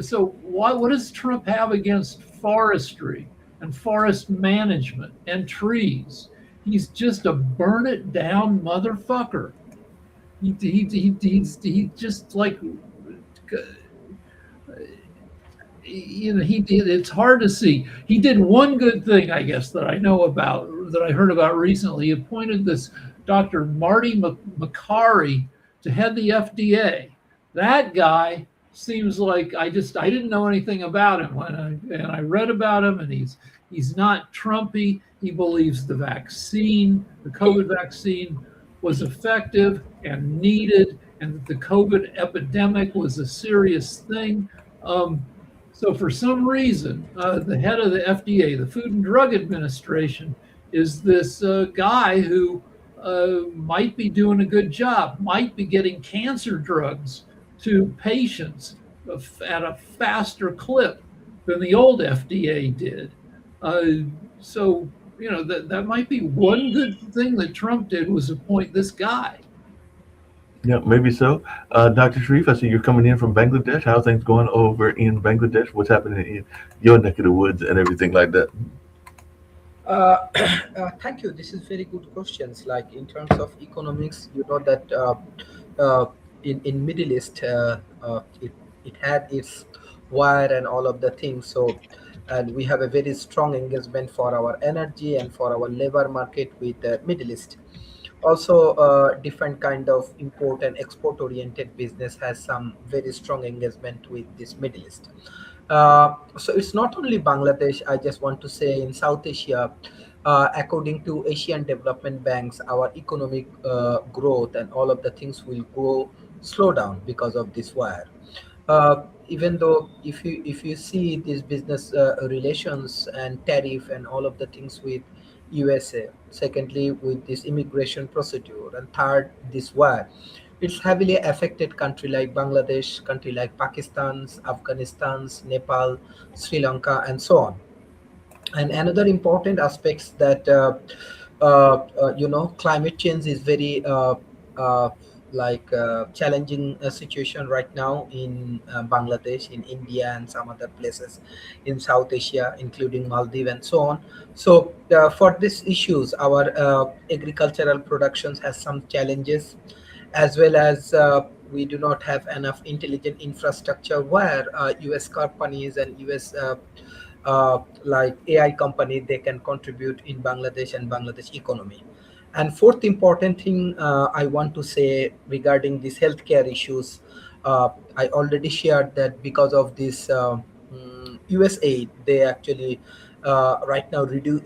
So what does Trump have against forestry and forest management and trees? He's just a burn it down motherfucker. He just like he did. It's hard to see. He did one good thing, I guess, that I know about, that I heard about recently. He appointed this Dr. Marty Makary to head the FDA. That guy seems like I didn't know anything about him and I read about him, and he's not Trumpy. He believes the COVID vaccine was effective and needed, and that the COVID epidemic was a serious thing. So for some reason, the head of the FDA, the Food and Drug Administration, is this guy who might be doing a good job, might be getting cancer drugs to patients at a faster clip than the old FDA did. Uh, so that might be one good thing that Trump did, was appoint this guy. Yeah, maybe so. Dr. Sharif, I see you're coming in from Bangladesh. How are things going over in Bangladesh? What's happening in your neck of the woods and everything like that? Uh, Thank you. This is very good questions. Like in terms of economics, you know that uh, in Middle East, it had its wire and all of the things. So, and we have a very strong engagement for our energy and for our labor market with the Middle East. Also, different kind of import and export oriented business has some very strong engagement with this Middle East. So it's not only Bangladesh. I just want to say in South Asia, according to Asian Development Banks, our economic growth and all of the things will go slow down because of this wire. Even though if you see these business relations and tariff and all of the things with USA, secondly with this immigration procedure, and third this war, it's heavily affected country like Bangladesh, country like Pakistan's, Afghanistan's, Nepal, Sri Lanka, and so on. And another important aspects that climate change is very challenging situation right now in Bangladesh, in India, and some other places in South Asia, including Maldives and so on. So for these issues, our agricultural productions has some challenges, as well as we do not have enough intelligent infrastructure where US companies and US like AI company, they can contribute in Bangladesh and Bangladesh economy. And fourth important thing I want to say regarding these healthcare issues, I already shared that because of this US aid, they actually right now reduce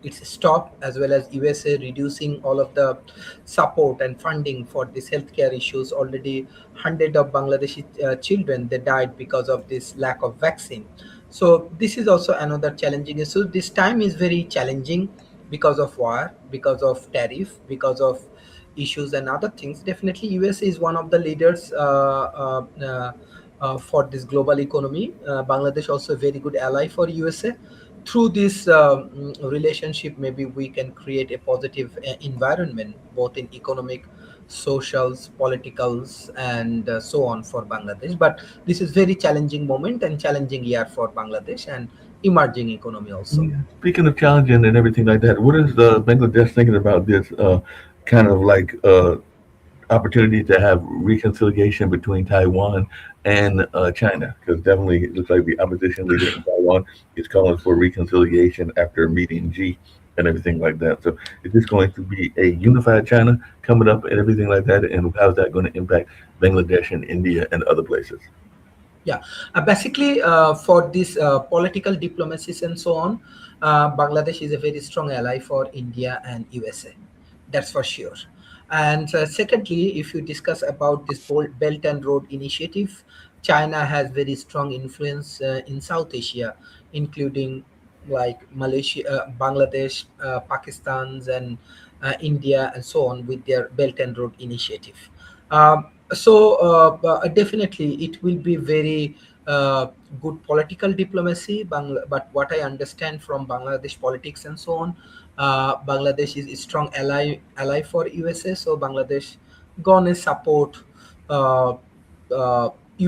it's stopped, as well as USA reducing all of the support and funding for these healthcare issues. Already hundred of Bangladeshi children, they died because of this lack of vaccine. So this is also another challenging issue. This time is very challenging because of war, because of tariff, because of issues and other things. Definitely, US is one of the leaders for this global economy. Bangladesh also a very good ally for USA. Through this relationship, maybe we can create a positive environment, both in economic, socials, politicals, and so on for Bangladesh. But this is very challenging moment and challenging year for Bangladesh and emerging economy also. Yeah. Speaking of challenging and everything like that, what is Bangladesh thinking about this kind of like opportunity to have reconciliation between Taiwan and China? Because definitely it looks like the opposition leader in Taiwan is calling for reconciliation after meeting G and everything like that. So is this going to be a unified China coming up and everything like that? And how is that going to impact Bangladesh and India and other places? Yeah, basically for this political diplomacies and so on, Bangladesh is a very strong ally for India and USA. That's for sure. And secondly, if you discuss about this Belt and Road Initiative, China has very strong influence in South Asia, including like Malaysia, Bangladesh, Pakistan's, and India, and so on, with their Belt and Road Initiative. Definitely, it will be very good political diplomacy. But what I understand from Bangladesh politics and so on, Bangladesh is a strong ally for USA. So Bangladesh gonna support uh,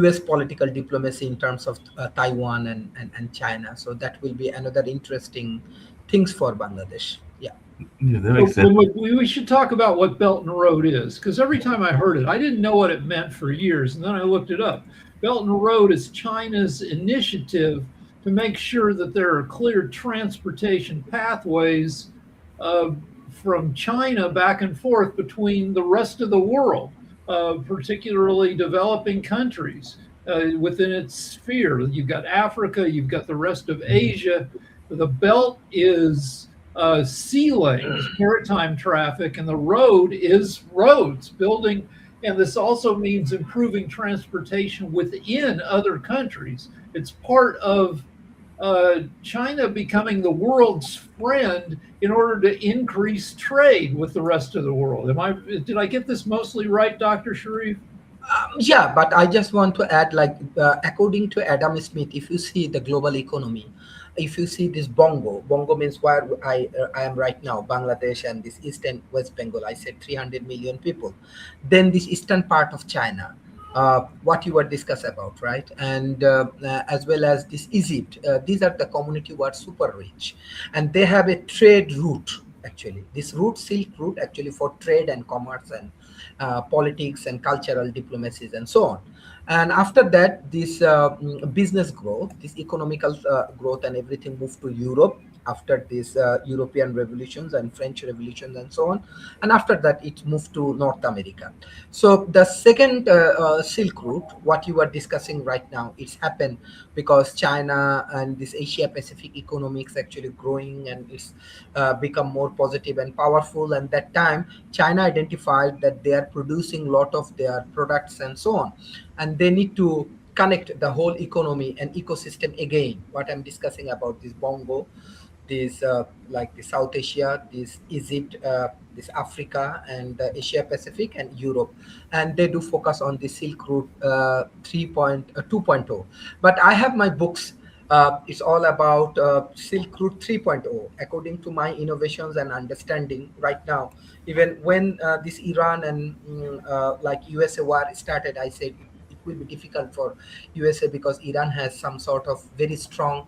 US political diplomacy in terms of Taiwan and China. So that will be another interesting things for Bangladesh. Yeah. Yeah, that So makes sense. we should talk about what Belt and Road is, because every time I heard it, I didn't know what it meant for years, and then I looked it up. Belt and Road is China's initiative to make sure that there are clear transportation pathways uh, from China back and forth between the rest of the world, particularly developing countries within its sphere. You've got Africa, you've got the rest of Asia. The belt is sea lanes, maritime traffic, and the road is roads, building. And this also means improving transportation within other countries. It's part of China becoming the world's friend in order to increase trade with the rest of the world. Did I get this mostly right, Dr. Sharif? Yeah, but I just want to add, like, according to Adam Smith, if you see the global economy, if you see this Bongo means where I am right now, Bangladesh and this Eastern West Bengal, I said 300 million people. Then this eastern part of China, what you were discuss about, right? And as well as this Egypt, these are the community who are super rich, and they have a trade route. Actually, this route, Silk Route, actually for trade and commerce and politics and cultural diplomacies and so on. And after that, this business growth, this economical growth and everything moved to Europe after this European revolutions and French revolutions and so on. And after that, it moved to North America. So the second Silk Route, what you are discussing right now, it's happened because China and this Asia Pacific economics actually growing, and it's become more positive and powerful. And that time, China identified that they are producing a lot of their products and so on, and they need to connect the whole economy and ecosystem again. What I'm discussing about this Bongo, this like the South Asia, this Egypt, this Africa, and Asia Pacific and Europe, and they do focus on the Silk Route 2.0. But I have my books. It's all about Silk Route 3.0, according to my innovations and understanding right now. Even when this Iran and like USA war started, I said it will be difficult for USA because Iran has some sort of very strong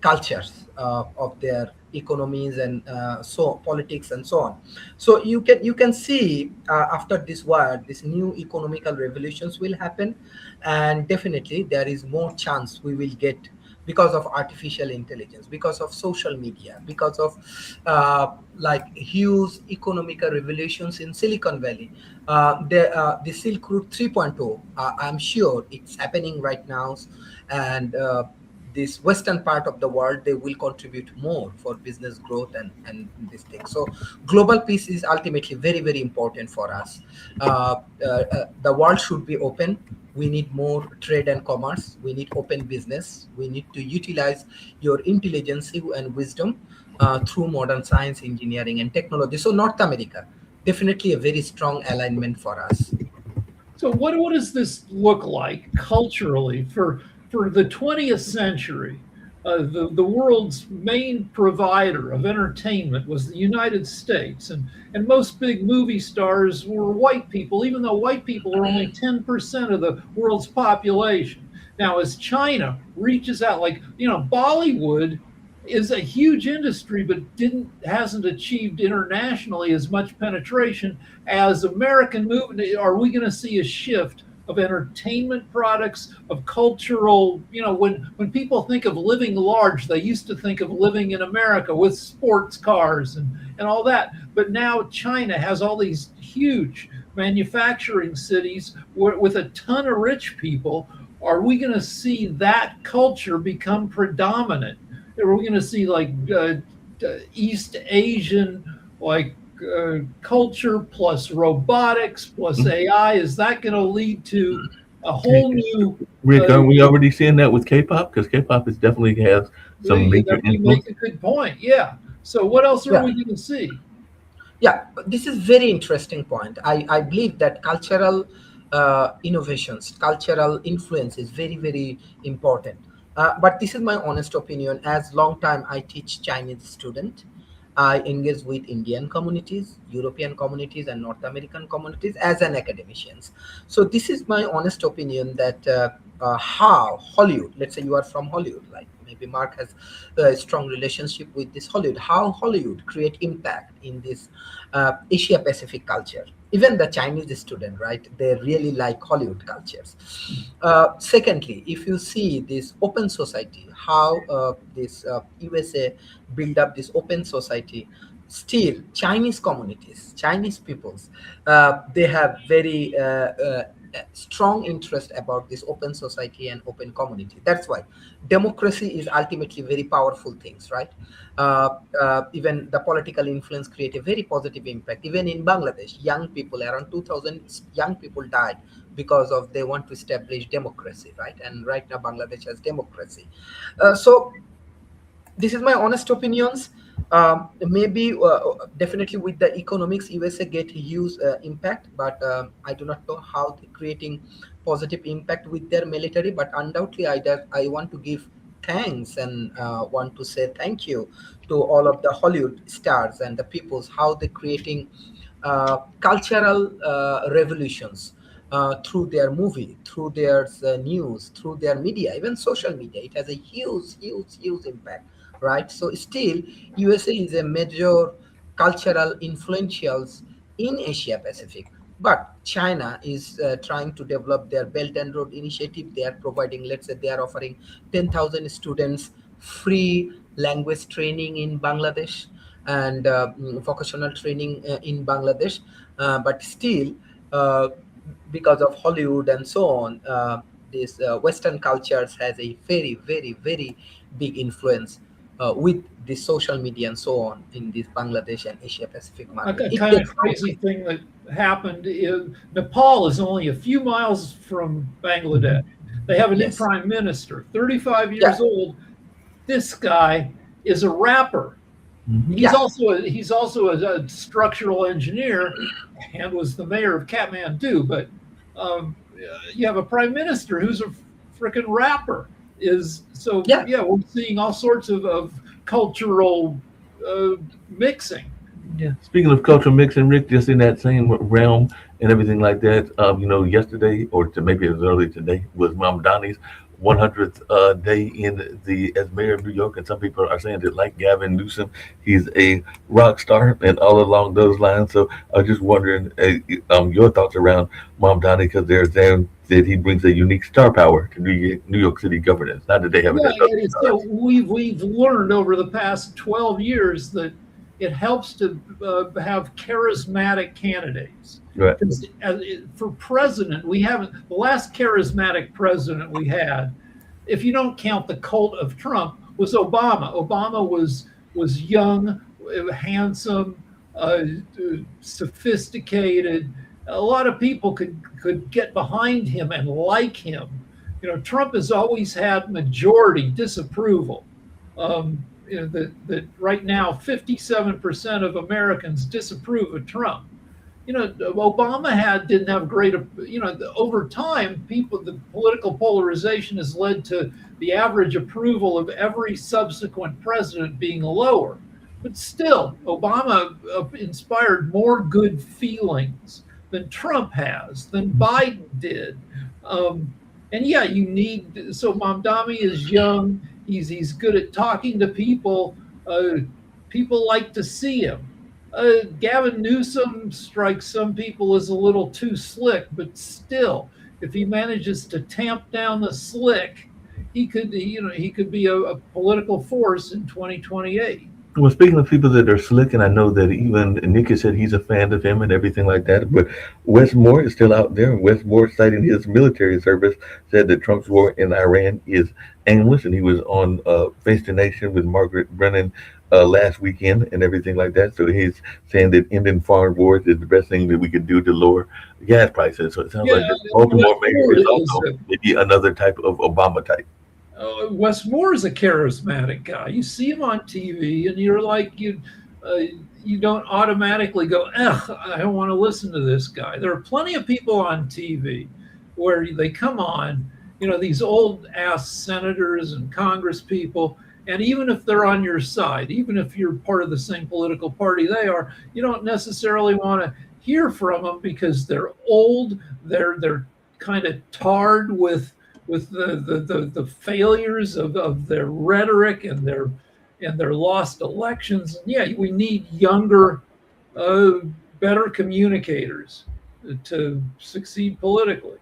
cultures of their economies and so politics and so on. So you can see after this war, this new economical revolutions will happen, and definitely there is more chance we will get because of artificial intelligence, because of social media, because of like huge economical revolutions in Silicon Valley. The Silk Route 3.0, I'm sure it's happening right now, and this western part of the world, they will contribute more for business growth and this thing. So global peace is ultimately very, very important for us. The world should be open. We need more trade and commerce. We need open business. We need to utilize your intelligence and wisdom through modern science, engineering, and technology. So North America, definitely a very strong alignment for us. So what does this look like culturally for the 20th century? The world's main provider of entertainment was the United States, and most big movie stars were white people, even though white people are only 10% of the world's population. Now, as China reaches out, like, Bollywood is a huge industry, but hasn't achieved internationally as much penetration as American movie. Are we going to see a shift of entertainment products, of cultural, when people think of living large, they used to think of living in America with sports cars and all that. But now China has all these huge manufacturing cities with a ton of rich people. Are we going to see that culture become predominant? Are we going to see like East Asian, like culture plus robotics plus AI? Is that going to lead to a whole new? Rick, are we already seeing that with K-pop? Because K-pop is definitely has some major You influence. make a good point. Yeah. So what else are we going to see? Yeah, this is very interesting point. I believe that cultural innovations, cultural influence is very, very important. But this is my honest opinion. As long time I teach Chinese student, I engage with Indian communities, European communities, and North American communities as an academician. So this is my honest opinion that how Hollywood, let's say you are from Hollywood, like maybe Mark has a strong relationship with this Hollywood, how Hollywood create impact in this Asia Pacific culture. Even the Chinese student, right? They really like Hollywood cultures. Secondly, if you see this open society, how this USA build up this open society, still Chinese communities, Chinese peoples, they have very strong interest about this open society and open community. That's why democracy is ultimately very powerful things, right? Even the political influence create a very positive impact. Even in Bangladesh, young people, around 2000 young people died because of they want to establish democracy, right? And right now Bangladesh has democracy. So this is my honest opinions. Maybe definitely with the economics USA get huge impact, but I do not know how they creating positive impact with their military, but undoubtedly I want to give thanks and want to say thank you to all of the Hollywood stars and the peoples how they creating cultural revolutions through their movie, through their news, through their media, even social media. It has a huge impact, right? So still, USA is a major cultural influentials in Asia Pacific. But China is trying to develop their Belt and Road Initiative. They are providing, let's say, they are offering 10,000 students free language training in Bangladesh and vocational training in Bangladesh. But still, uh, because of Hollywood and so on, this Western cultures has a very big influence with the social media and so on in this Bangladesh and Asia Pacific market. A It kind of takes crazy thing that happened in Nepal is only a few miles from Bangladesh. They have a new yes, prime minister, 35 yeah, years old. This guy is a rapper. Mhm. He's yeah, also a structural engineer and was the mayor of Kathmandu. But you have a prime minister who's a freaking rapper. Is so yeah. yeah, we're seeing all sorts of cultural uh, mixing. Yeah. Speaking of cultural mixing, Rick, just in that same realm and everything like that, yesterday or maybe it was early today was Mom Donnie's 100th day in the as mayor of New York, and some people are saying that like Gavin Newsom, he's a rock star and all along those lines. So I was just wondering your thoughts around Mom Donnie because there's them that he brings a unique star power to New York City governance. Not that they haven't Yeah, had other so stars. we've learned over the past 12 years that it helps to have charismatic candidates. Right. Because for president, we haven't the last charismatic president we had, if you don't count the cult of Trump, was Obama. Obama was young, handsome, sophisticated. A lot of people could get behind him and like him. Trump has always had majority disapproval. That right now 57% of Americans disapprove of Trump. Obama didn't have great. Over time, the political polarization has led to the average approval of every subsequent president being lower. But still, Obama inspired more good feelings than Trump has, than Biden did. And yeah, you need. So Mamdani is young. He's good at talking to people. People like to see him. Gavin Newsom strikes some people as a little too slick, but still, if he manages to tamp down the slick, he could be a political force in 2028. Well, speaking of people that are slick, and I know that even Nick has said he's a fan of him and everything like that, but Wes Moore is still out there. Wes Moore, citing his military service, said that Trump's war in Iran is aimless, and he was on Face the Nation with Margaret Brennan last weekend and everything like that. So he's saying that ending foreign wars is the best thing that we could do to lower gas prices. So it sounds like Yeah, this Wes Baltimore mayor Moore is is also maybe another type of Obama type. Wes Moore is a charismatic guy. You see him on TV, and you're like you don't automatically go, ugh, I don't want to listen to this guy. There are plenty of people on TV where they come on, these old ass senators and Congress people, And even if they're on your side, even if you're part of the same political party they are, you don't necessarily want to hear from them because they're old, they're kind of tarred with the failures of their rhetoric and their lost elections. And yeah, we need younger, better communicators to succeed politically.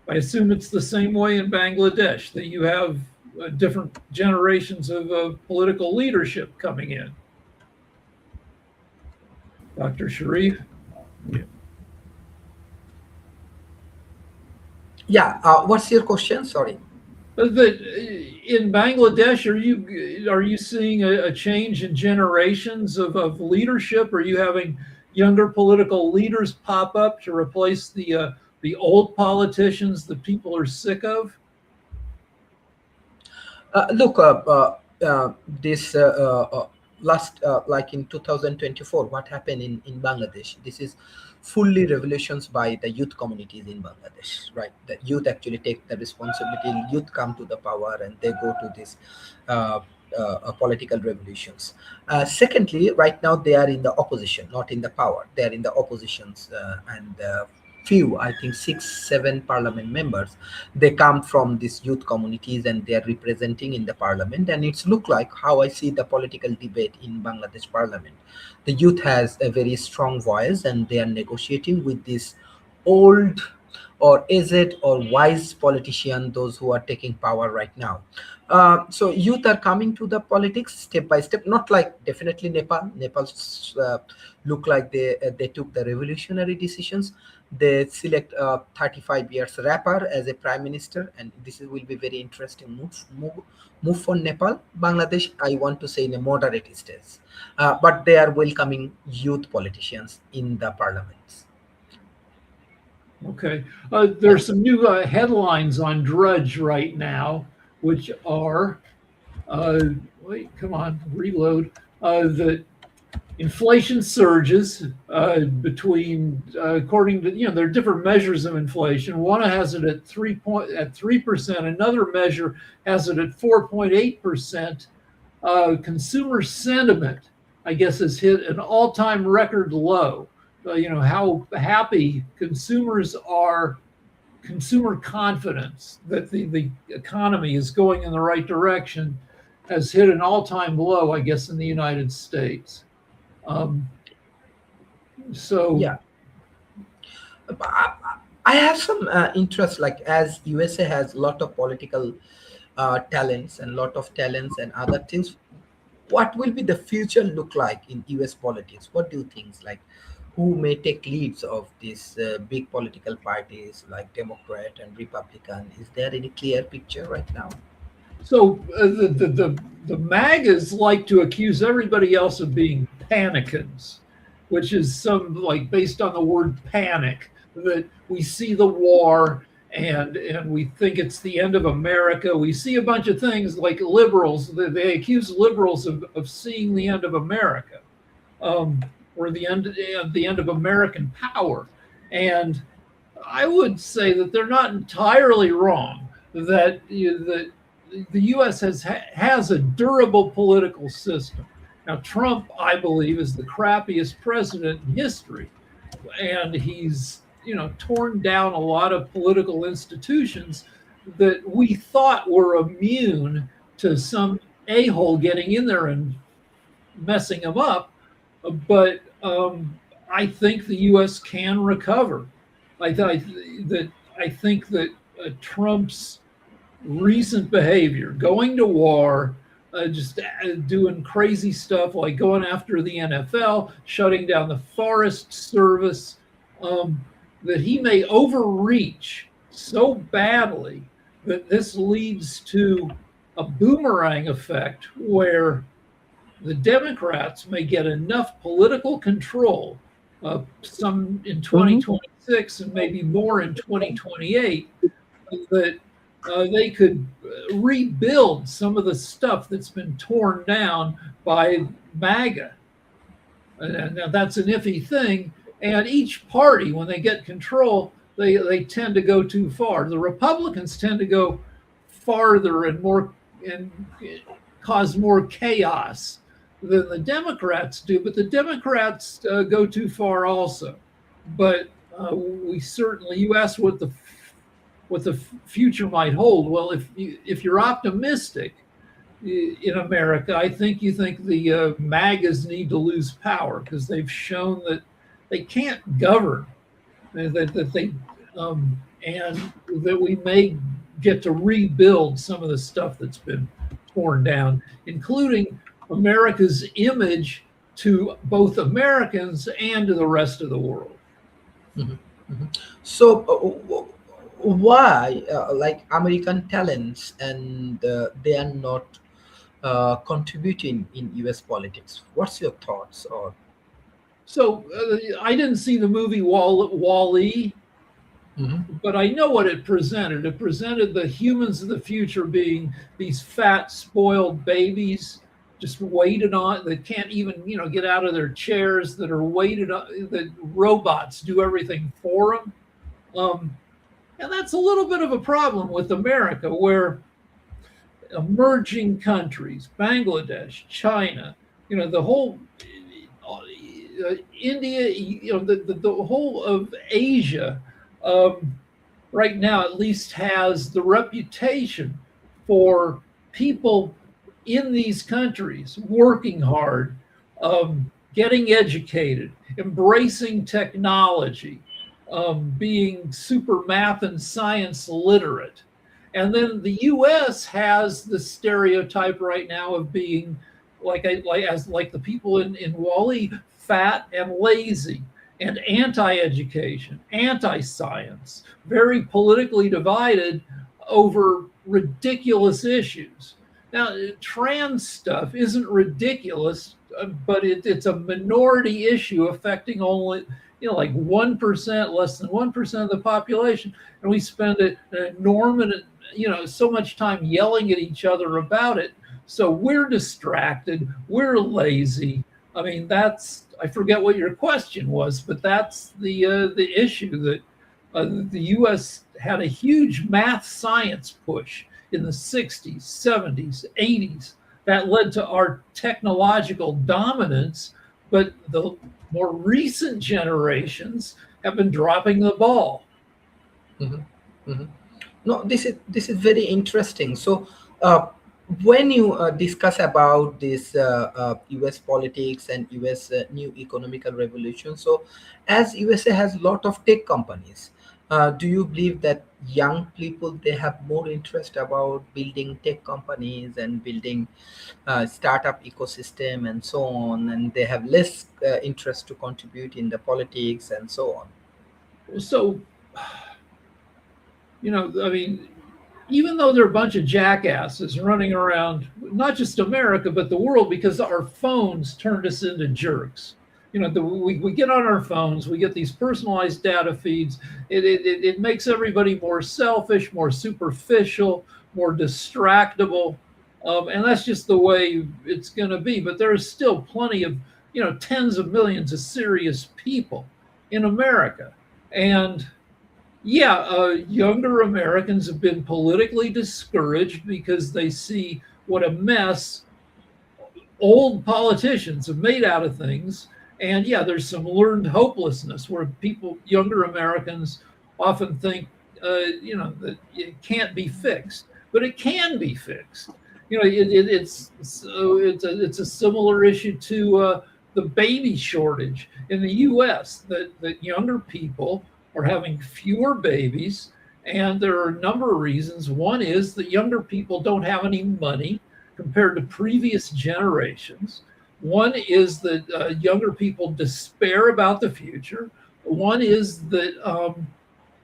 I assume it's the same way in Bangladesh, that you have different generations of political leadership coming in. Dr. Sharif? Yeah. What's your question? Sorry. In Bangladesh, are you seeing a change in generations of leadership? Are you having younger political leaders pop up to replace the old politicians that people are sick of? Look, this last, like in 2024, what happened in Bangladesh? This is fully revolutions by the youth communities in Bangladesh, right? The youth actually take the responsibility. Youth come to the power and they go to this political revolutions. Secondly, right now they are in the opposition, not in the power. They are in the oppositions, and few, I think 6-7 parliament members, they come from these youth communities and they are representing in the parliament. And it's look like how I see the political debate in Bangladesh parliament. The youth has a very strong voice and they are negotiating with this old or aged or wise politician, those who are taking power right now. So youth are coming to the politics step by step, not like definitely Nepal. Nepal look like they took the revolutionary decisions. They select a 35 years rapper as a prime minister, and will be very interesting move for Nepal. Bangladesh, I want to say, in a moderate stage, but they are welcoming youth politicians in the parliaments. Okay. There's some new headlines on Drudge right now, which are, wait, come on, reload. The inflation surges between, according to, there are different measures of inflation. One has it at 3%. Another measure has it at 4.8%. Consumer sentiment, I guess, has hit an all-time record low. How happy consumers are, consumer confidence that the economy is going in the right direction has hit an all-time low, I guess, in the United States. So yeah, I have some interest, like as USA has a lot of political talents and other things. What will be the future look like in US politics? What do you think? Like, who may take leads of these big political parties like Democrat and Republican? Is there any clear picture right now? So the MAGAs like to accuse everybody else of being panicans, which is some, like, based on the word panic, that we see the war and we think it's the end of America. We see a bunch of things like liberals. They accuse liberals of seeing the end of America, or the end of American power. And I would say that they're not entirely wrong. That the U.S. has a durable political system. Now, Trump, I believe, is the crappiest president in history, and he's torn down a lot of political institutions that we thought were immune to some a-hole getting in there and messing them up. But I think the U.S. can recover. I think that Trump's recent behavior, going to war, just doing crazy stuff like going after the NFL, shutting down the Forest Service, that he may overreach so badly that this leads to a boomerang effect where the Democrats may get enough political control, some in 2026 and maybe more in 2028, that they could rebuild some of the stuff that's been torn down by MAGA. Now that's an iffy thing. And each party, when they get control, they tend to go too far. The Republicans tend to go farther and more and cause more chaos than the Democrats do. But the Democrats go too far also. But we certainly, you asked what the future might hold. Well, if you're optimistic in America, I think you think the MAGAs need to lose power because they've shown that they can't govern, that they and that we may get to rebuild some of the stuff that's been torn down, including America's image to both Americans and to the rest of the world. Mhm, mhm. So, why, like American talents, and they are not contributing in U.S. politics? What's your thoughts? Or So I didn't see the movie Wall-E, Mhm, but I know what it presented. It presented the humans of the future being these fat, spoiled babies, just waited on, that can't even, get out of their chairs, that are waited on, that robots do everything for them. And that's a little bit of a problem with America, where emerging countries, Bangladesh, China, the whole India, the whole of Asia, right now at least has the reputation for people in these countries working hard, getting educated, embracing technology, being super math and science literate. And then the U.S. has the stereotype right now of being like the people in Wall-E, fat and lazy and anti-education, anti-science, very politically divided over ridiculous issues. Now, trans stuff isn't ridiculous, but it's a minority issue affecting only, like 1%, less than 1% of the population. And we spend an enormous, so much time yelling at each other about it. So we're distracted, we're lazy. I mean, I forget what your question was, but that's the issue, that the U.S. had a huge math science push in the 60s, 70s, 80s that led to our technological dominance, but the more recent generations have been dropping the ball. mhm, mhm. No, this is very interesting. So, when you discuss about this U.S. politics and U.S. New economical revolution, so as USA has a lot of tech companies, do you believe that young people, they have more interest about building tech companies and building startup ecosystem and so on, and they have less interest to contribute in the politics and so on? So, I mean, even though there are a bunch of jackasses running around, not just America, but the world, because our phones turned us into jerks. We get on our phones, we get these personalized data feeds. It makes everybody more selfish, more superficial, more distractible. And that's just the way it's going to be. But there's still plenty of, tens of millions of serious people in America. And yeah, younger Americans have been politically discouraged because they see what a mess old politicians have made out of things. And yeah, there's some learned hopelessness where younger Americans often think, that it can't be fixed, but it can be fixed. It's a similar issue to the baby shortage in the U.S. That younger people are having fewer babies, and there are a number of reasons. One is that younger people don't have any money compared to previous generations. One is that younger people despair about the future. One is that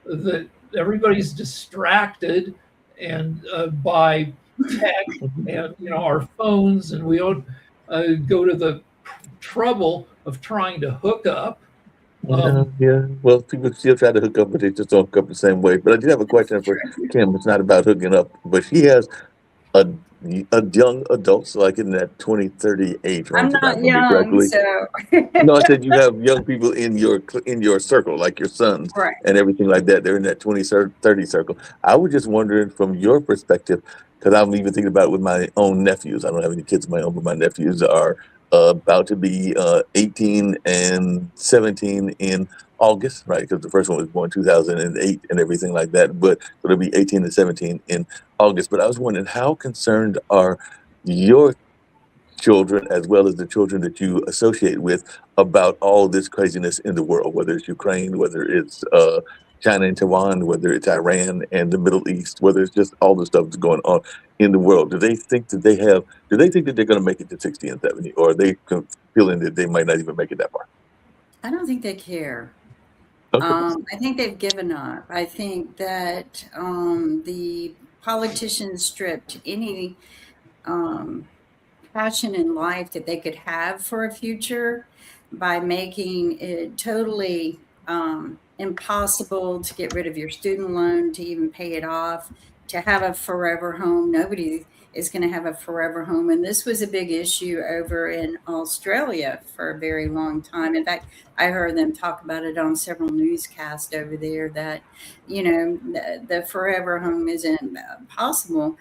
that everybody's distracted and by tech and our phones, and we don't go to the trouble of trying to hook up. Yeah. Well, people still try to hook up, but they just don't hook up the same way. But I did have a question for Kim. It's not about hooking up, but she has a young adults, like in that 20-30 age I'm range, if I not remember young, correctly. so No, I said you have young people in your circle, like your sons right. and everything like that. They're in that 20-30 circle. I was just wondering from your perspective, because I'm even thinking about it with my own nephews. I don't have any kids of my own, but my nephews are about to be 18 and 17 in August, right? Because the first one was born 2008 and everything like that. But it'll be 18 and 17 in August. But I was wondering, how concerned are your children, as well as the children that you associate with, about all this craziness in the world, whether it's Ukraine, whether it's China and Taiwan, whether it's Iran and the Middle East, whether it's just all the stuff that's going on in the world? Do they think that they're going to make it to 60 and 70, or are they feeling that they might not even make it that far? I don't think they care. Okay. I think they've given up. I think that the politicians stripped any passion in life that they could have for a future by making it totally impossible to get rid of your student loan, to even pay it off, to have a forever home. Nobody is going to have a forever home. And this was a big issue over in Australia for a very long time. In fact, I heard them talk about it on several newscasts over there that, the forever home isn't possible.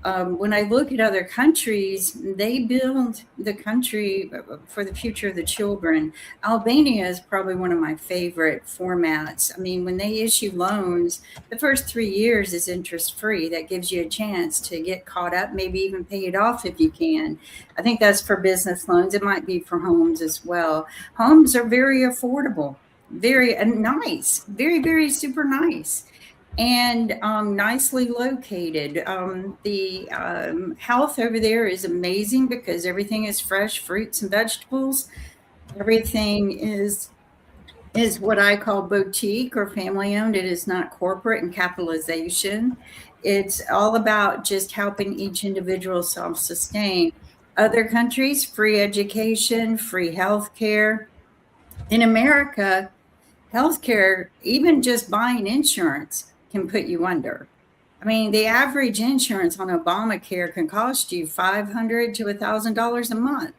When I look at other countries, they build the country for the future of the children. Albania is probably one of my favorite formats. I mean, when they issue loans, the first 3 years is interest free. That gives you a chance to get caught up, maybe even pay it off if you can. I think that's for business loans. It might be for homes as well. Homes are very affordable, very nice, very, very super nice, and nicely located. The health over there is amazing because everything is fresh fruits and vegetables. Everything is what I call boutique or family owned. It is not corporate and capitalization. It's all about just helping each individual self-sustain. Other countries, free education, free health care. In America, healthcare, even just buying insurance, can put you under. I mean, the average insurance on Obamacare can cost you $500 to $1,000 a month.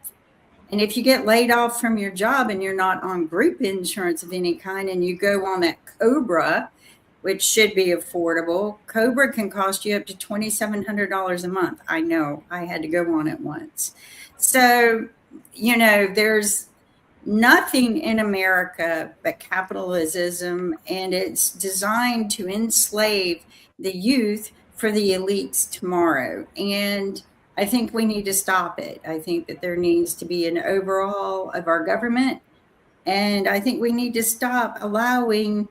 And if you get laid off from your job and you're not on group insurance of any kind, and you go on that COBRA, which should be affordable, COBRA can cost you up to $2,700 a month. I know, I had to go on it once. So, there's nothing in America but capitalism, and it's designed to enslave the youth for the elites tomorrow. And I think we need to stop it. I think that there needs to be an overhaul of our government. And I think we need to stop allowing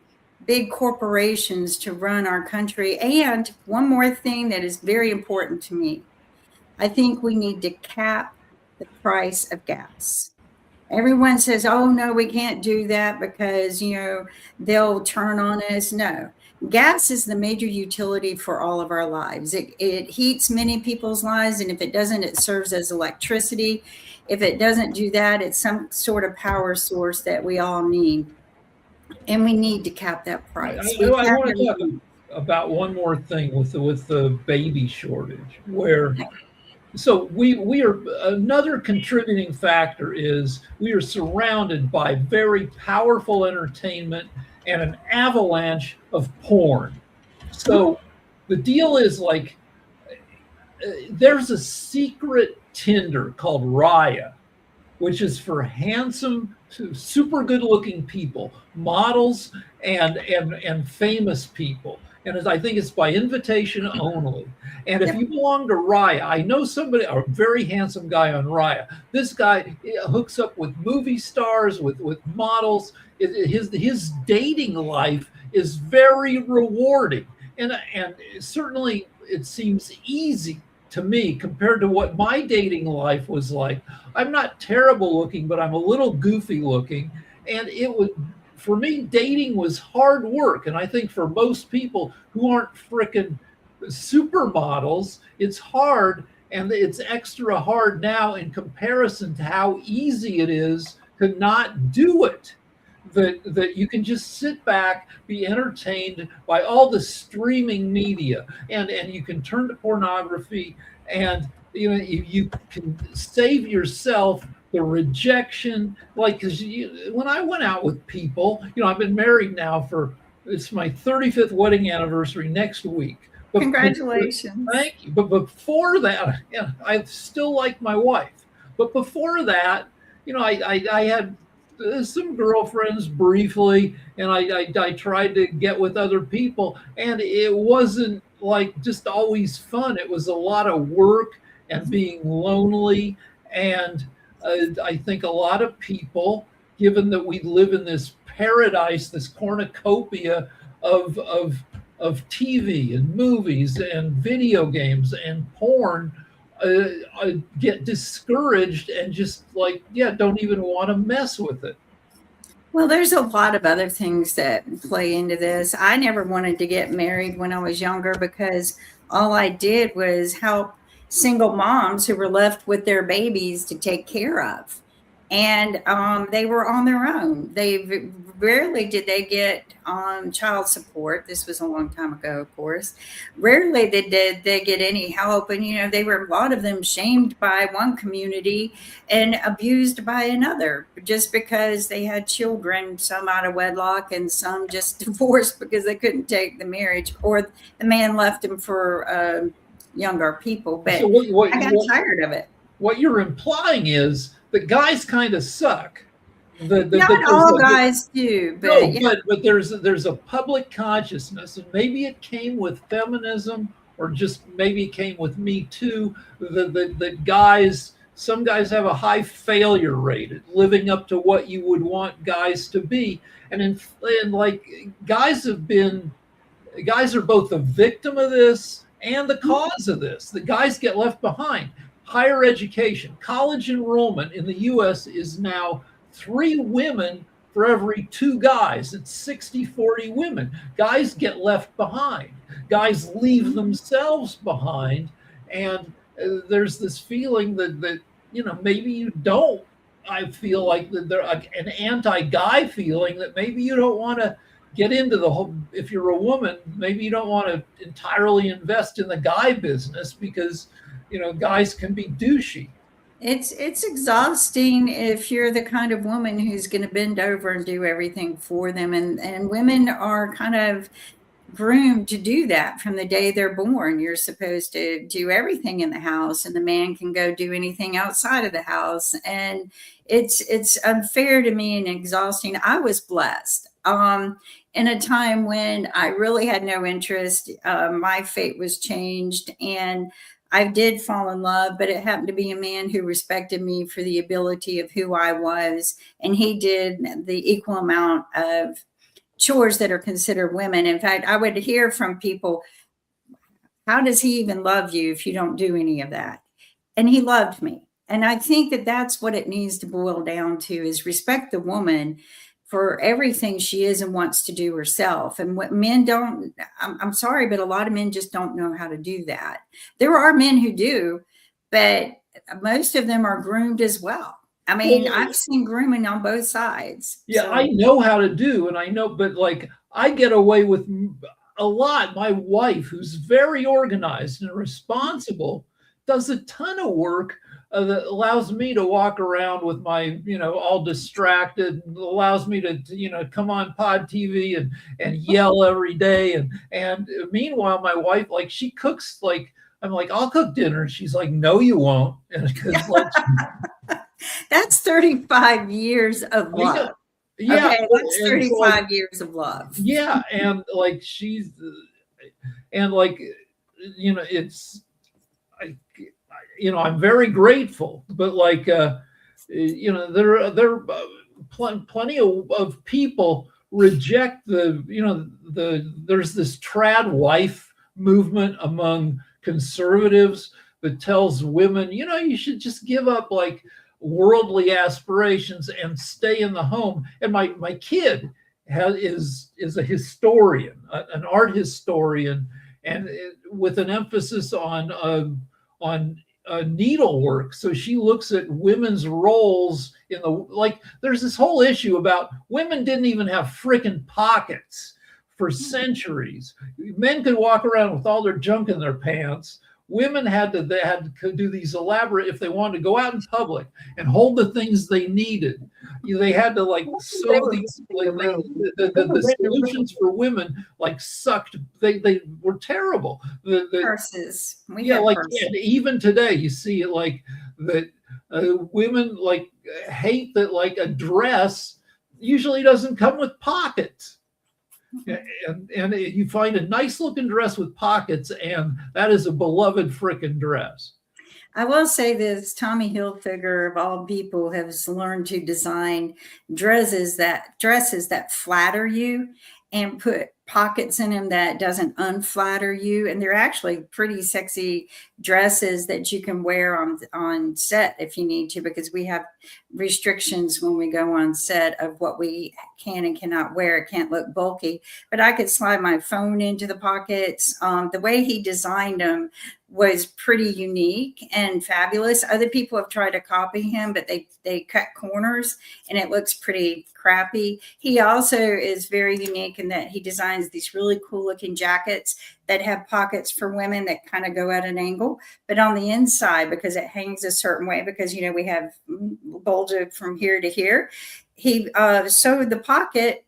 big corporations to run our country. And one more thing that is very important to me, I think we need to cap the price of gas. Everyone says, oh, no, we can't do that because, they'll turn on us. No, gas is the major utility for all of our lives. It heats many people's lives. And if it doesn't, it serves as electricity. If it doesn't do that, it's some sort of power source that we all need. And we need to cap that price. I want to talk about one more thing with the baby shortage, where so we are, another contributing factor is we are surrounded by very powerful entertainment and an avalanche of porn. So the deal is like, there's a secret Tinder called Raya, which is for handsome, super good looking people, models and famous people. And I think it's by invitation only. And if you belong to Raya, I know somebody, a very handsome guy on Raya. This guy hooks up with movie stars, with models. His dating life is very rewarding. And certainly it seems easy to me compared to what my dating life was like. I'm not terrible looking, but I'm a little goofy looking. And for me, dating was hard work. And I think for most people who aren't frickin' supermodels, it's hard. And it's extra hard now in comparison to how easy it is to not do it. that you can just sit back, be entertained by all the streaming media, and you can turn to pornography, and you can save yourself the rejection. Like, because when I went out with people, I've been married now for, it's my 35th wedding anniversary next week. But Congratulations. thank you. But before that, I still like my wife. But before that, I had some girlfriends briefly, and I tried to get with other people, and it wasn't like just always fun. It was a lot of work and being lonely. And I think a lot of people, given that we live in this paradise, this cornucopia of TV and movies and video games and porn, get discouraged and just like, don't even want to mess with it. Well, there's a lot of other things that play into this. I never wanted to get married when I was younger because all I did was help single moms who were left with their babies to take care of. And they were on their own. They rarely did they get child support. This was a long time ago, of course. Rarely did they get any help. And, they were, a lot of them, shamed by one community and abused by another just because they had children, some out of wedlock and some just divorced because they couldn't take the marriage, or the man left them for younger people. But so I got tired of it. What you're implying is that guys kind of suck. Not all guys do, but but there's a public consciousness, and maybe it came with feminism, or just maybe it came with Me Too. That some guys have a high failure rate at living up to what you would want guys to be, and like guys are both the victim of this and the cause of this. The guys get left behind. Higher education, college enrollment in the U.S. is now 3 women for every 2 guys. It's 60-40 women. Guys get left behind. Guys leave themselves behind. And there's this feeling that maybe you don't. I feel like that there's an anti-guy feeling that maybe you don't want to get into the whole, if you're a woman, maybe you don't want to entirely invest in the guy business because guys can be douchey. It's exhausting if you're the kind of woman who's going to bend over and do everything for them. And women are kind of groomed to do that from the day they're born. You're supposed to do everything in the house, and the man can go do anything outside of the house. And it's unfair to me and exhausting. I was blessed. In a time when I really had no interest, my fate was changed, and I did fall in love, but it happened to be a man who respected me for the ability of who I was. And he did the equal amount of chores that are considered women. In fact, I would hear from people, how does he even love you if you don't do any of that? And he loved me. And I think that that's what it needs to boil down to, is respect the woman for everything she is and wants to do herself. And what men don't, I'm sorry, but a lot of men just don't know how to do that. There are men who do, but most of them are groomed as well. I mean, I've seen grooming on both sides. Yeah, so. I know how to do, and I know, but like I get away with a lot. My wife, who's very organized and responsible, does a ton of work that allows me to walk around with my, all distracted, allows me to, come on Pod TV and yell every day. And meanwhile, my wife, like, she cooks, like, I'm like, I'll cook dinner. And she's like, no, you won't. That's 35 years of love. Yeah. Okay, that's 35 years of love. Yeah. And like, it's, I'm very grateful, but like, there are plenty of people reject there's this trad wife movement among conservatives that tells women, you should just give up like worldly aspirations and stay in the home. And my kid is a historian, an art historian, and with an emphasis on needlework. So she looks at women's roles in the, like, there's this whole issue about women didn't even have freaking pockets for centuries. Men could walk around with all their junk in their pants. Women they had to do these elaborate, if they wanted to go out in public and hold the things they needed, they had to like sew these, like, the solutions for women like sucked, they were terrible. Purses. We Yeah, have like, purses. and even today you see it like that, women like hate that like a dress usually doesn't come with pockets. And you find a nice looking dress with pockets, and that is a beloved frickin' dress. I will say this: Tommy Hilfiger, of all people, has learned to design dresses that flatter you and put pockets in them that doesn't unflatter you. And they're actually pretty sexy dresses that you can wear on set if you need to, because we have restrictions when we go on set of what we can and cannot wear. It can't look bulky, but I could slide my phone into the pockets. The way he designed them was pretty unique and fabulous. Other people have tried to copy him, but they cut corners and it looks pretty crappy. He also is very unique in that he designs these really cool looking jackets that have pockets for women that kind of go at an angle, but on the inside, because it hangs a certain way, because, you know, we have bulge from here to here. He sewed the pocket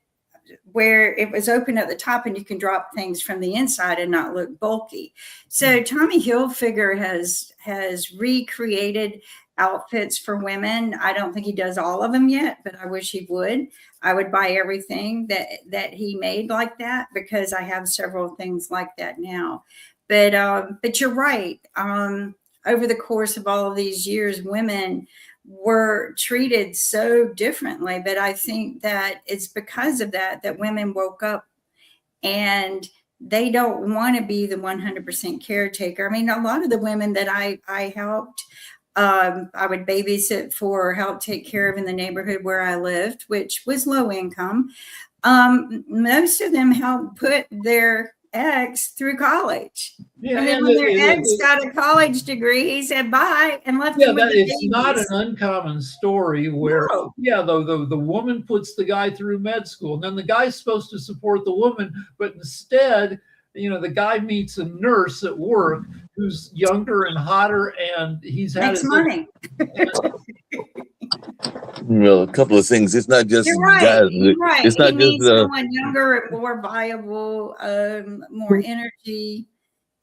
where it was open at the top and you can drop things from the inside and not look bulky. So Tommy Hilfiger has recreated outfits for women. I don't think he does all of them yet, but I wish he would. I would buy everything that he made like that, because I have several things like that now. But you're right. Over the course of all of these years, women were treated so differently. But I think that it's because of that women woke up and they don't want to be the 100% caretaker. I mean, a lot of the women that I helped, I would babysit for or help take care of in the neighborhood where I lived, which was low income. Most of them helped put their ex through college. Yeah, And then when their ex got a college degree, he said bye and left them with the it's not an babies. uncommon story where, No. the woman puts the guy through med school, and then the guy's supposed to support the woman, but instead, the guy meets a nurse at work who's younger and hotter, and he's had Makes money. Well, a couple of things. It's not just You're right. guys. You're right. It's not he just needs someone younger and more viable, more energy.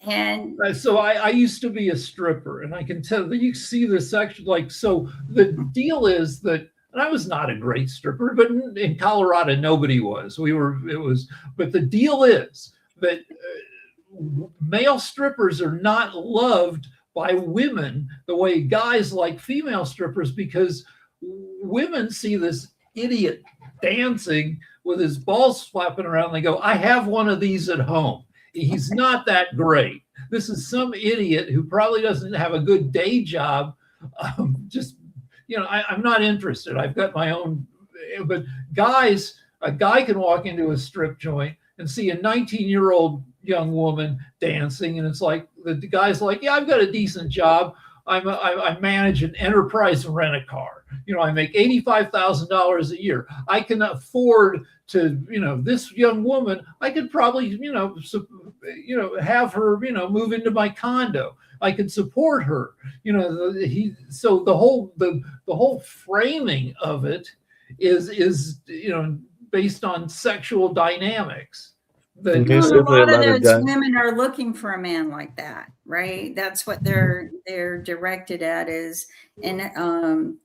And So I used to be a stripper, and I can tell that you see this section. Like, so the deal is that, and I was not a great stripper, but in Colorado nobody was. But the deal is that male strippers are not loved by women the way guys like female strippers, because women see this idiot dancing with his balls flapping around. They go, I have one of these at home. He's not that great. This is some idiot who probably doesn't have a good day job. I'm not interested. I've got my own. But a guy can walk into a strip joint and see a 19-year-old young woman dancing, and it's like the guy's like, yeah, I've got a decent job. I manage an enterprise rent-a-car. I make $85,000 a year. I can afford to, this young woman, I could probably, have her, move into my condo. I could support her. So the whole framing of it is based on sexual dynamics. a lot of those women are looking for a man like that, right? That's what they're directed at, is in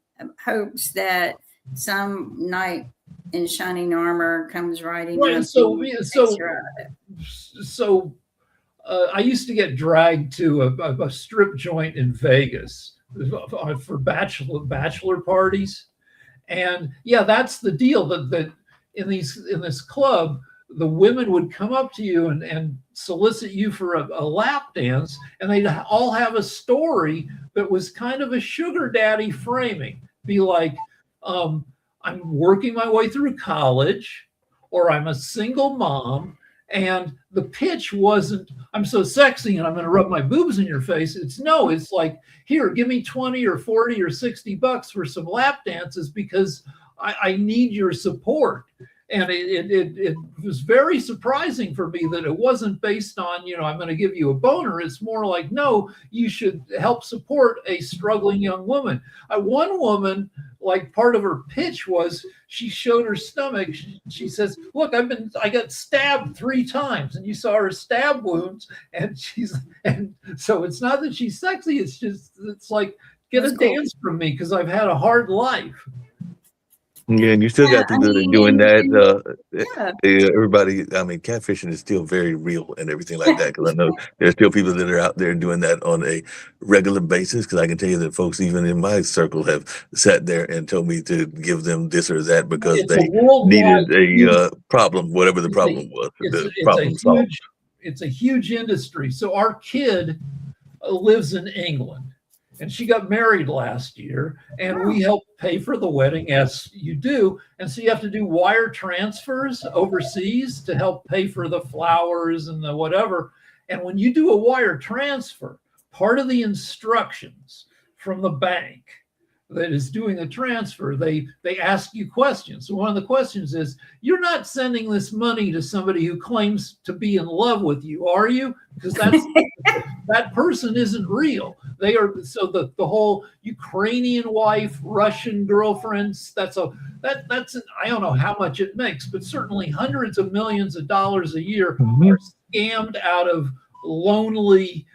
hopes that some knight in shining armor comes riding. Right. So I used to get dragged to a strip joint in Vegas for bachelor parties, and that's the deal. That in this club, the women would come up to you and solicit you for a lap dance, and they'd all have a story that was kind of a sugar daddy framing. Be like, I'm working my way through college, or I'm a single mom, And the pitch wasn't, I'm so sexy and I'm going to rub my boobs in your face. It's no, it's like, here, give me 20 or 40 or 60 bucks for some lap dances because I need your support. And it was very surprising for me that it wasn't based on, I'm going to give you a boner. It's more like, no, you should help support a struggling young woman. One woman, like part of her pitch was she showed her stomach. She says, look, I got stabbed 3 times, and you saw her stab wounds. And so it's not that she's sexy. It's like, get a dance from me because I've had a hard life. Yeah, and you still got people that are doing that. Yeah. Everybody, I mean, catfishing is still very real and everything like that. Because I know there's still people that are out there doing that on a regular basis. Because I can tell you that folks, even in my circle, have sat there and told me to give them this or that because they needed a problem, whatever the problem was. It's a huge industry. So our kid lives in England. And she got married last year, and we helped pay for the wedding, as you do. And so you have to do wire transfers overseas to help pay for the flowers and the whatever. And when you do a wire transfer, part of the instructions from the bank that is doing the transfer, they ask you questions. So one of the questions is, you're not sending this money to somebody who claims to be in love with you, are you? Because that person isn't real. They are. So the whole Ukrainian wife, Russian girlfriends, I don't know how much it makes, but certainly hundreds of millions of dollars a year are scammed out of lonely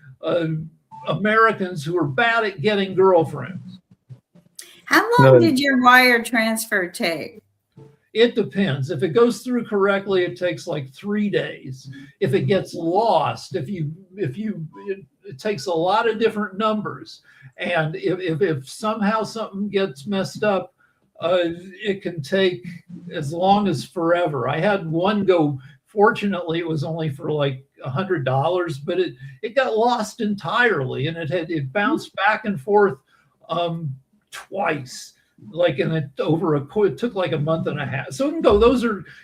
Americans who are bad at getting girlfriends. How long did your wire transfer take? It depends. If it goes through correctly, it takes like 3 days. If it gets lost, it takes a lot of different numbers. And if somehow something gets messed up, it can take as long as forever. I had one go, fortunately, it was only for like $100, but it got lost entirely, and it bounced back and forth twice. Like, and it took like a month and a half. So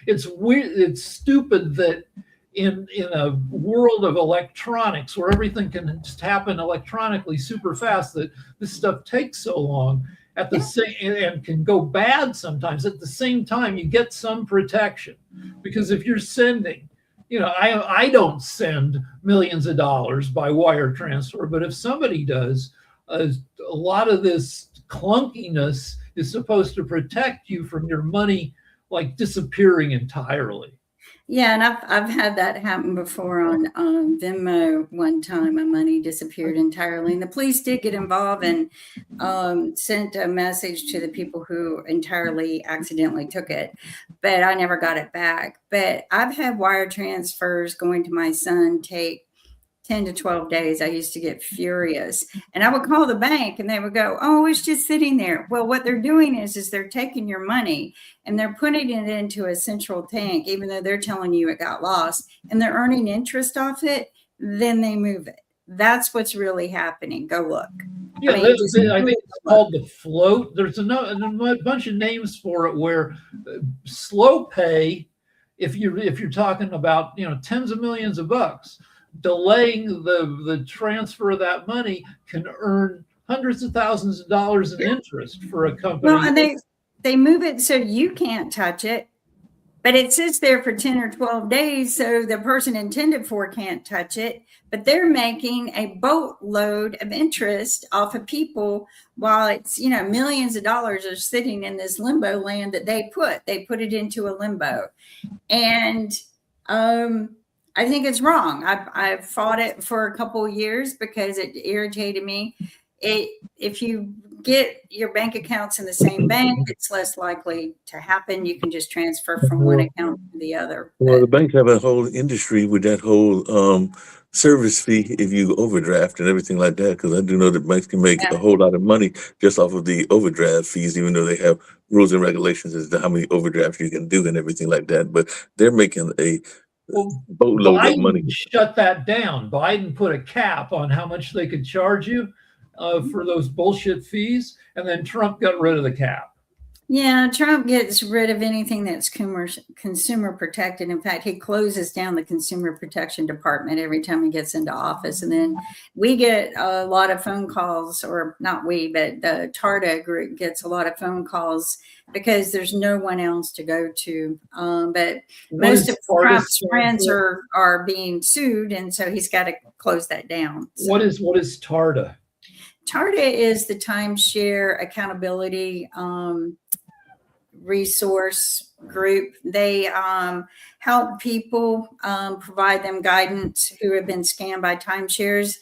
it's weird. It's stupid that in a world of electronics where everything can just happen electronically super fast, that this stuff takes so long and can go bad sometimes. At the same time, you get some protection, because if you're sending, I don't send millions of dollars by wire transfer, but if somebody does, a lot of this clunkiness is supposed to protect you from your money like disappearing entirely. Yeah, and I've had that happen before on Venmo. One time, my money disappeared entirely, and the police did get involved and sent a message to the people who entirely accidentally took it, but I never got it back. But I've had wire transfers going to my son take 10 to 12 days. I used to get furious, and I would call the bank and they would go, oh, it's just sitting there. Well, what they're doing is they're taking your money and they're putting it into a central tank, even though they're telling you it got lost, and they're earning interest off it. Then they move it. That's what's really happening. Go look. Yeah, I think it's called the float. There's a bunch of names for it, where slow pay, if you're talking about tens of millions of bucks, delaying the transfer of that money can earn hundreds of thousands of dollars in interest for a company. Well, and they move it so you can't touch it, but it sits there for 10 or 12 days, so the person intended for can't touch it, but they're making a boatload of interest off of people while it's, millions of dollars are sitting in this limbo land that they put it into a limbo. And I think it's wrong. I've fought it for a couple of years because it irritated me. If you get your bank accounts in the same bank, it's less likely to happen. You can just transfer from one account to the other. Well, the banks have a whole industry with that whole service fee if you overdraft and everything like that, because I do know that banks can make a whole lot of money just off of the overdraft fees, even though they have rules and regulations as to how many overdrafts you can do and everything like that. But they're making a boatload of money. Shut that down. Biden put a cap on how much they could charge you for those bullshit fees, and then Trump got rid of the cap. Yeah, Trump gets rid of anything that's consumer protected. In fact, he closes down the Consumer Protection Department every time he gets into office. And then we get a lot of phone calls, or not we, but the TARTA group gets a lot of phone calls because there's no one else to go to. But What most is of TARDIS Trump's stand friends for? are being sued, and so he's got to close that down. So. What is TARDA? TARTA is the Timeshare Accountability Resource Group. They help people, provide them guidance who have been scammed by timeshares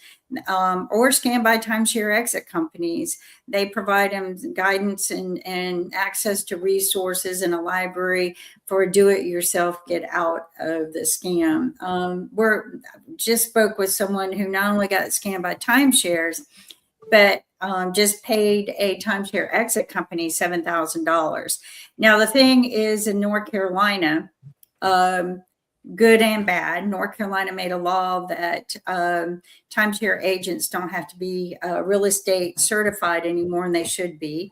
or scammed by timeshare exit companies. They provide them guidance and access to resources and a library for do-it-yourself get out of the scam. We're just spoke with someone who not only got scammed by timeshares, but just paid a timeshare exit company $7,000. Now, the thing is, in North Carolina, good and bad, North Carolina made a law that timeshare agents don't have to be real estate certified anymore, and they should be.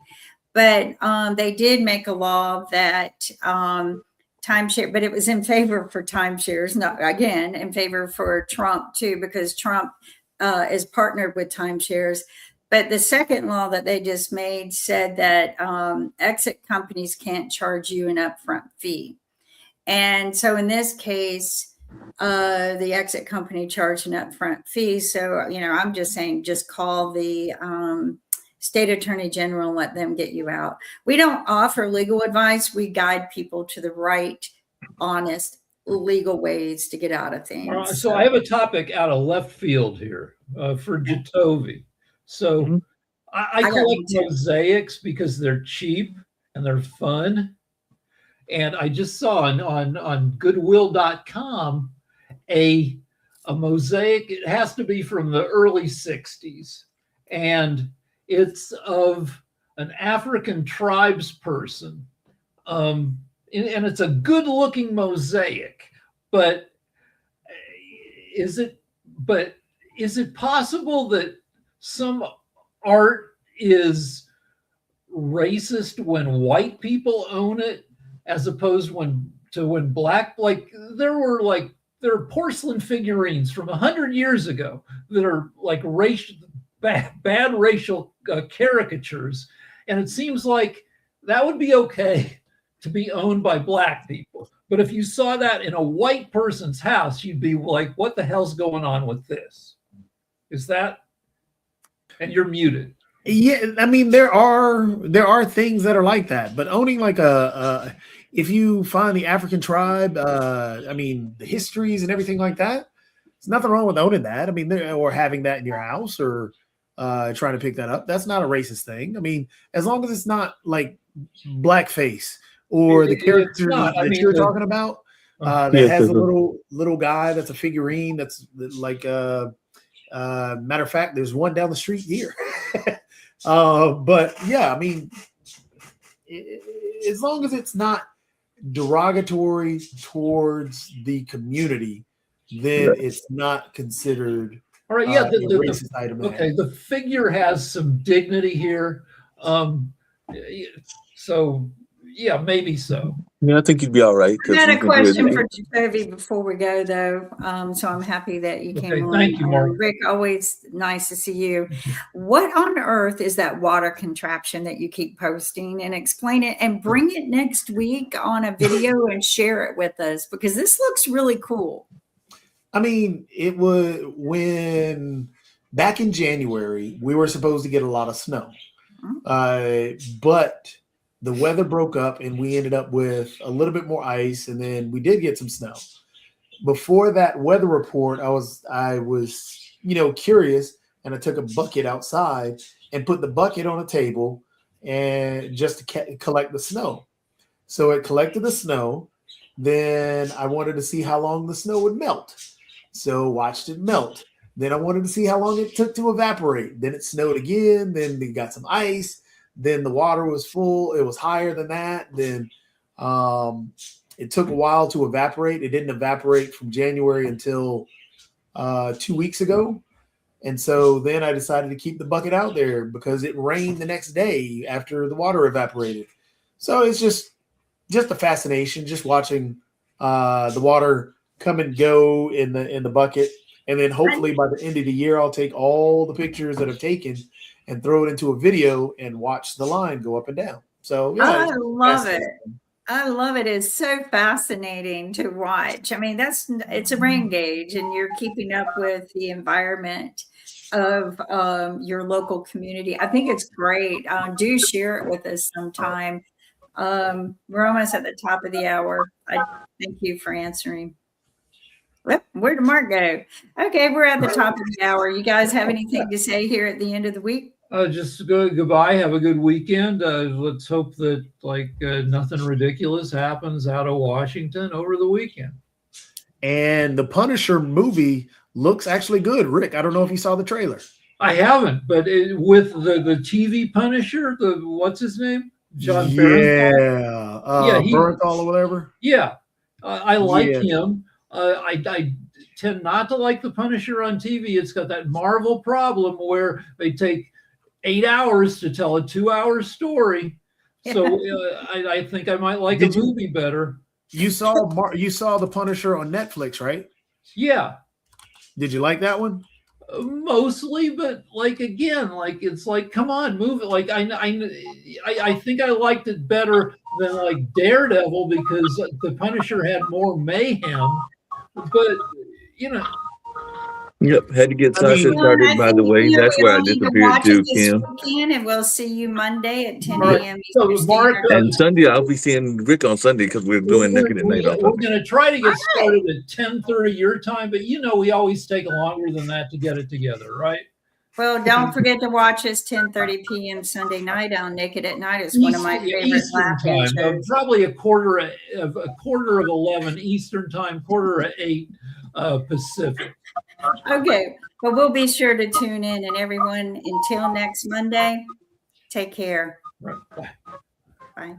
But they did make a law that timeshare, but it was in favor for timeshares, not again in favor for Trump too, because Trump is partnered with timeshares. But the second law that they just made said that exit companies can't charge you an upfront fee. And so in this case, the exit company charged an upfront fee. So, I'm just saying, just call the state attorney general and let them get you out. We don't offer legal advice. We guide people to the right, honest, legal ways to get out of things. So I have a topic out of left field here for Jatovi. So I collect mosaics because they're cheap and they're fun. And I just saw on Goodwill.com a mosaic. It has to be from the early 60s. And it's of an African tribes person. And it's a good looking mosaic. But is it possible that some art is racist when white people own it, as opposed when black, there are porcelain figurines from 100 years ago that are like bad racial caricatures, and it seems like that would be okay to be owned by black people. But if you saw that in a white person's house, you'd be like, what the hell's going on with this? Is that? And you're muted. Yeah, I mean, there are things that are like that, but owning like if you find the African tribe, the histories and everything like that, there's nothing wrong with owning that. I mean, or having that in your house, or trying to pick that up. That's not a racist thing. I mean, as long as it's not like blackface or the character that you're talking about, that has a little guy that's a figurine that's like matter of fact, there's one down the street here. But yeah, I mean, as long as it's not derogatory towards the community, then it's not considered. All right, yeah, a racist item. Okay, the figure has some dignity here. So yeah, maybe so. Yeah, I think you'd be all right. I had a question for Jatovi before we go, though. So I'm happy that you came on. Thank you, Mark. Rick, always nice to see you. What on earth is that water contraption that you keep posting? And explain it and bring it next week on a video and share it with us, because this looks really cool. I mean, it was when back in January, we were supposed to get a lot of snow, but the weather broke up and we ended up with a little bit more ice, and then we did get some snow. Before that weather report, I was curious, and I took a bucket outside and put the bucket on a table and just to collect the snow. So it collected the snow. Then I wanted to see how long the snow would melt. So watched it melt. Then I wanted to see how long it took to evaporate. Then it snowed again. Then we got some ice. Then the water was full. It was higher than that. Then it took a while to evaporate. It didn't evaporate from January until 2 weeks ago. And so then I decided to keep the bucket out there because it rained the next day after the water evaporated. So it's just a fascination, just watching the water come and go in the bucket, and then hopefully by the end of the year, I'll take all the pictures that I've taken and throw it into a video and watch the line go up and down. So yeah, I it's love it. fascinating. I love it. It's so fascinating to watch. I mean, it's a rain gauge, and you're keeping up with the environment of your local community. I think it's great. Do share it with us sometime. We're almost at the top of the hour. I thank you for answering. Where did Mark go? Okay, we're at the top of the hour. You guys have anything to say here at the end of the week? Just goodbye. Have a good weekend. Let's hope that nothing ridiculous happens out of Washington over the weekend. And the Punisher movie looks actually good. Rick, I don't know if you saw the trailer. I haven't, but with the TV Punisher, what's his name? John Bernthal? Yeah, Bernthal or whatever. Yeah, I like Yeah. him. I tend not to like the Punisher on TV. It's got that Marvel problem where they take 8 hours to tell a 2-hour story. So I think I might like a movie better. You saw the Punisher on Netflix, right? Yeah, Did you like that one? mostly, but it's like, come on, move it. Like I think I liked it better than like Daredevil because the Punisher had more mayhem. But Yep, had to get Sasha mean- started, by the way. That's where I disappeared to, Kim. And we'll see you Monday at 10 Right. a.m. So, Eastern Mark, Standard Time. And Sunday, I'll be seeing Rick on Sunday because we're doing Naked at Night on We're Sunday. going to try to get started at 10:30 your time, but we always take longer than that to get it together, right? Well, don't forget to watch us 10:30 p.m. Sunday night on Naked at Night. It's one of my favorite Eastern laughing time, shows. probably a quarter of 11 Eastern time, quarter of 8 Pacific. Okay, but we'll be sure to tune in. And everyone, until next Monday, take care. Right. Bye. Bye.